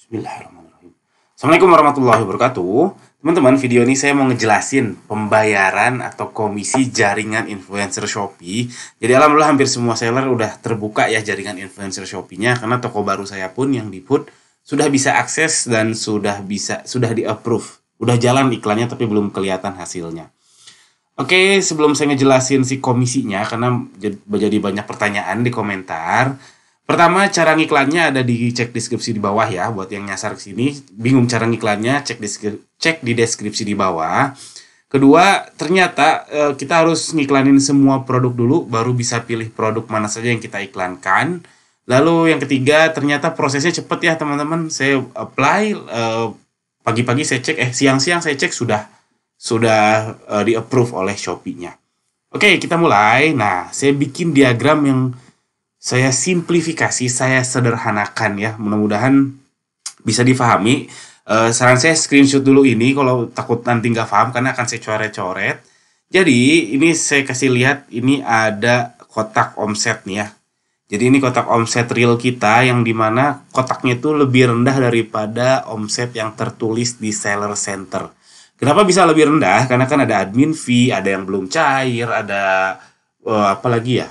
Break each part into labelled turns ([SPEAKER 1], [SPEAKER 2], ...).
[SPEAKER 1] Bismillahirrahmanirrahim. Assalamualaikum warahmatullahi wabarakatuh. Teman-teman, video ini saya mau ngejelasin pembayaran atau komisi jaringan influencer Shopee. Jadi alhamdulillah hampir semua seller udah terbuka ya jaringan influencer Shopee-nya, karena toko baru saya pun yang di Put sudah bisa akses dan sudah di-approve. Udah jalan iklannya tapi belum kelihatan hasilnya. Oke, sebelum saya ngejelasin si komisinya, karena jadi banyak pertanyaan di komentar. Pertama, cara ngiklannya ada di cek deskripsi di bawah ya. Buat yang nyasar ke sini, bingung cara ngiklannya, cek di deskripsi di bawah. Kedua, ternyata kita harus ngiklanin semua produk dulu, baru bisa pilih produk mana saja yang kita iklankan. Lalu yang ketiga, ternyata prosesnya cepet ya teman-teman. Saya apply, pagi-pagi saya cek, siang-siang saya cek sudah di-approve oleh Shopee-nya. Oke, kita mulai. Nah, saya bikin diagram yang saya simplifikasi, saya sederhanakan ya. Mudah-mudahan bisa difahami. Saran saya screenshot dulu ini kalau takut nanti nggak paham, karena akan saya coret-coret. Jadi ini saya kasih lihat, ini ada kotak omset nih ya. Jadi ini kotak omset real kita, yang dimana kotaknya itu lebih rendah daripada omset yang tertulis di seller center. Kenapa bisa lebih rendah? Karena kan ada admin fee, ada yang belum cair, ada apa lagi ya?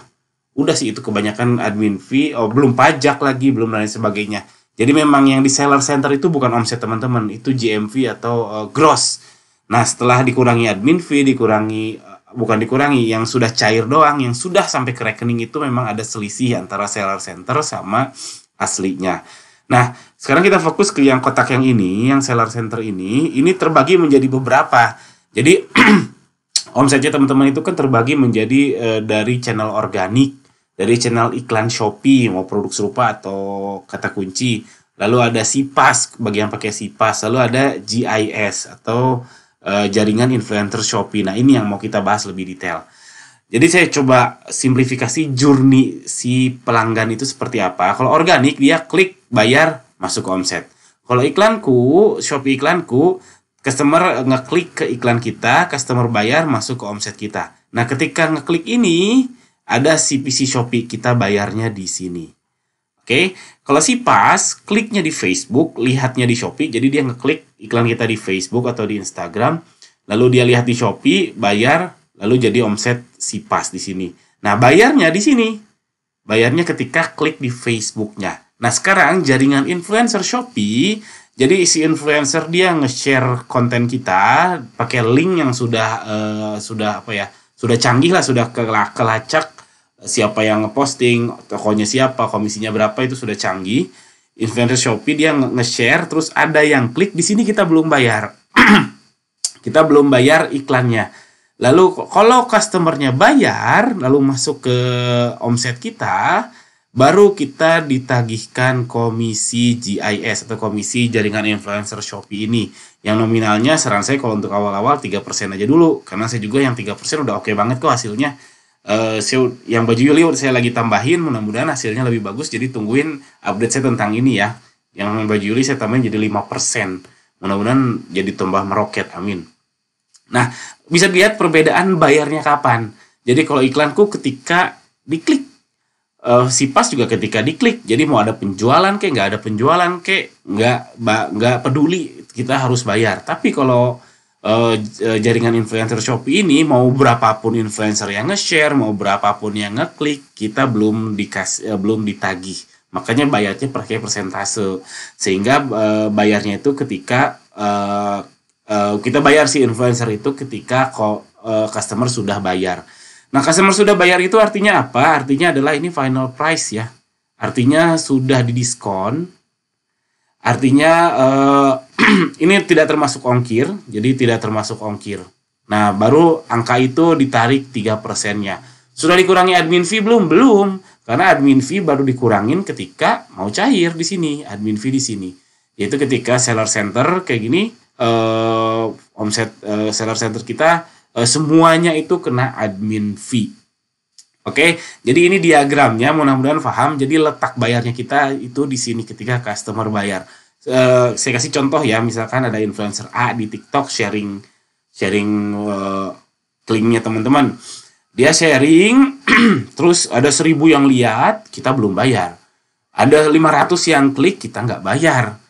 [SPEAKER 1] Udah sih itu kebanyakan admin fee, belum pajak lagi, belum lain sebagainya. Jadi memang yang di seller center itu bukan omset teman-teman, itu GMV atau gross. Nah, setelah dikurangi admin fee, yang sudah cair doang, yang sudah sampai ke rekening itu memang ada selisih antara seller center sama aslinya. Nah, sekarang kita fokus ke yang kotak yang ini, yang seller center ini terbagi menjadi beberapa. Jadi omsetnya teman-teman itu kan terbagi menjadi dari channel organik, dari channel iklan Shopee, mau produk serupa atau kata kunci. Lalu ada CPAS, bagi yang pakai CPAS. Lalu ada GIS atau jaringan influencer Shopee. Nah, ini yang mau kita bahas lebih detail. Jadi saya coba simplifikasi journey si pelanggan itu seperti apa. Kalau organik, dia klik, bayar, masuk ke omset. Kalau iklanku, Shopee iklanku, customer ngeklik ke iklan kita, customer bayar, masuk ke omset kita. Nah, ketika ngeklik ini, ada CPC Shopee, kita bayarnya di sini. Oke, kalau si pas, kliknya di Facebook, lihatnya di Shopee, jadi dia ngeklik iklan kita di Facebook atau di Instagram, lalu dia lihat di Shopee, bayar, lalu jadi omset si pas di sini. Nah, bayarnya di sini. Bayarnya ketika klik di Facebook-nya. Nah, sekarang jaringan influencer Shopee, jadi si influencer dia nge-share konten kita pakai link yang sudah canggih lah, sudah kelacak siapa yang ngeposting, tokonya siapa, komisinya berapa, itu sudah canggih. Influencer Shopee dia nge-share, terus ada yang klik, di sini kita belum bayar. Kita belum bayar iklannya. Lalu kalau customernya bayar, lalu masuk ke omset kita, baru kita ditagihkan komisi GIS atau komisi jaringan influencer Shopee ini. Yang nominalnya saran saya kalau untuk awal-awal 3% aja dulu. Karena saya juga yang 3% udah oke banget kok hasilnya. Yang baju Yuli saya lagi tambahin, mudah-mudahan hasilnya lebih bagus. Jadi tungguin update saya tentang ini ya. Yang baju Yuli saya tambahin jadi 5%. Mudah-mudahan jadi tambah meroket, amin. Nah, bisa dilihat perbedaan bayarnya kapan. Jadi kalau iklanku ketika diklik, si pas juga ketika diklik. Jadi mau ada penjualan kek, nggak ada penjualan kek, nggak peduli, kita harus bayar. Tapi kalau jaringan influencer Shopee ini, mau berapapun influencer yang nge-share, mau berapapun yang ngeklik, kita belum ditagih. Makanya bayarnya pakai persentase. Sehingga bayarnya itu ketika kita bayar si influencer itu ketika customer sudah bayar. Nah, customer sudah bayar itu artinya apa? Artinya adalah ini final price ya. Artinya sudah didiskon. Artinya ini tidak termasuk ongkir. Jadi tidak termasuk ongkir. Nah, baru angka itu ditarik 3%-nya. Sudah dikurangi admin fee belum? Belum. Karena admin fee baru dikurangin ketika mau cair di sini. Admin fee di sini. Yaitu ketika seller center kayak gini, omset seller center kita semuanya itu kena admin fee. Oke, jadi ini diagramnya, mudah-mudahan paham. Jadi letak bayarnya kita itu di sini ketika customer bayar. Saya kasih contoh ya, misalkan ada influencer A di TikTok sharing linknya teman-teman. Dia sharing, terus ada 1000 yang lihat, kita belum bayar. Ada 500 yang klik, kita nggak bayar.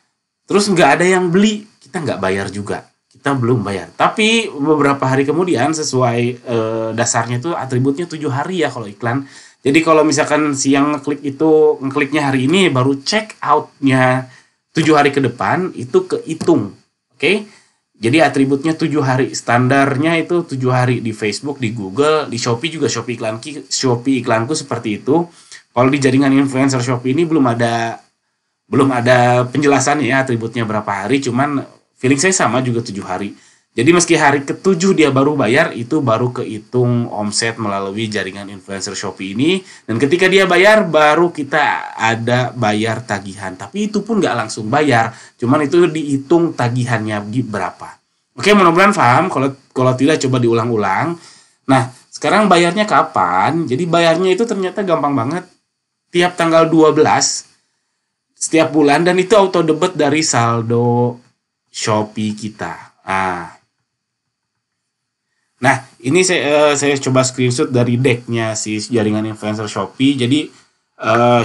[SPEAKER 1] terus nggak ada yang beli, kita nggak bayar juga, kita belum bayar. Tapi beberapa hari kemudian sesuai dasarnya itu atributnya 7 hari ya kalau iklan. Jadi kalau misalkan si yang ngekliknya hari ini, baru check outnya 7 hari ke depan itu kehitung. Oke? Jadi atributnya 7 hari, standarnya itu 7 hari di Facebook, di Google, di Shopee juga, Shopee iklanku seperti itu. Kalau di jaringan influencer Shopee ini belum ada penjelasannya ya atributnya berapa hari, cuman feeling saya sama juga 7 hari. Jadi meski hari ke-7 dia baru bayar, itu baru kehitung omset melalui jaringan influencer Shopee ini. Dan ketika dia bayar, baru kita ada bayar tagihan. Tapi itu pun nggak langsung bayar, cuman itu dihitung tagihannya berapa. Oke, mudah-mudahan paham. Kalau tidak, coba diulang-ulang. Nah, sekarang bayarnya kapan? Jadi bayarnya itu ternyata gampang banget. Tiap tanggal 12 setiap bulan, dan itu auto debit dari saldo Shopee kita. Nah, ini saya coba screenshot dari decknya si jaringan influencer Shopee. Jadi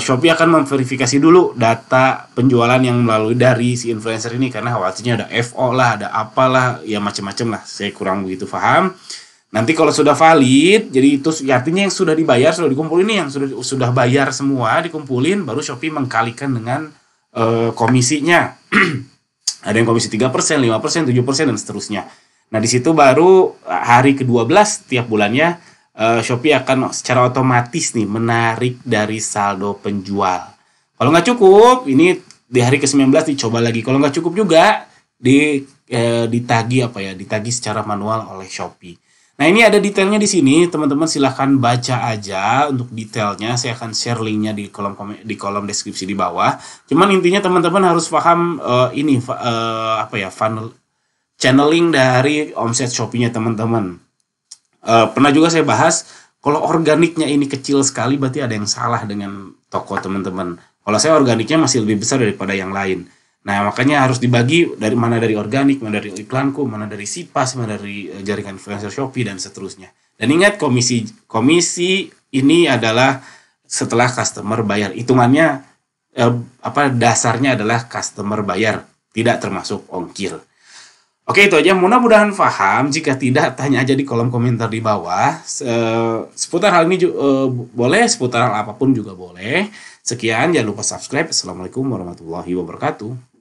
[SPEAKER 1] Shopee akan memverifikasi dulu data penjualan yang melalui dari si influencer ini, karena khawatirnya ada FO lah, ada apalah, ya macam-macam lah. Saya kurang begitu paham. Nanti kalau sudah valid, jadi itu artinya yang sudah dibayar, sudah dikumpulin nih, yang sudah bayar semua dikumpulin, baru Shopee mengkalikan dengan komisinya. Ada yang komisi 3%, 5%, 7%, dan seterusnya. Nah, di situ baru hari ke-12 tiap bulannya Shopee akan secara otomatis nih menarik dari saldo penjual. Kalau nggak cukup, ini di hari ke-19 dicoba lagi. Kalau nggak cukup juga, ditagih secara manual oleh Shopee. Nah, ini ada detailnya di sini, teman-teman silahkan baca aja untuk detailnya. Saya akan share linknya di kolom deskripsi di bawah. Cuman intinya teman-teman harus paham funnel channeling dari omset Shopee-nya teman-teman. Pernah juga saya bahas, kalau organiknya ini kecil sekali, berarti ada yang salah dengan toko teman-teman. Kalau saya organiknya masih lebih besar daripada yang lain. Nah, makanya harus dibagi dari organik, mana dari iklanku, mana dari Sipas, mana dari jaringan influencer Shopee, dan seterusnya. Dan ingat, komisi ini adalah setelah customer bayar. Hitungannya dasarnya adalah customer bayar, tidak termasuk ongkir. Oke, itu aja. Mudah-mudahan paham. Jika tidak, tanya aja di kolom komentar di bawah. Seputar hal ini boleh, seputar hal apapun juga boleh. Sekian, jangan lupa subscribe. Assalamualaikum warahmatullahi wabarakatuh.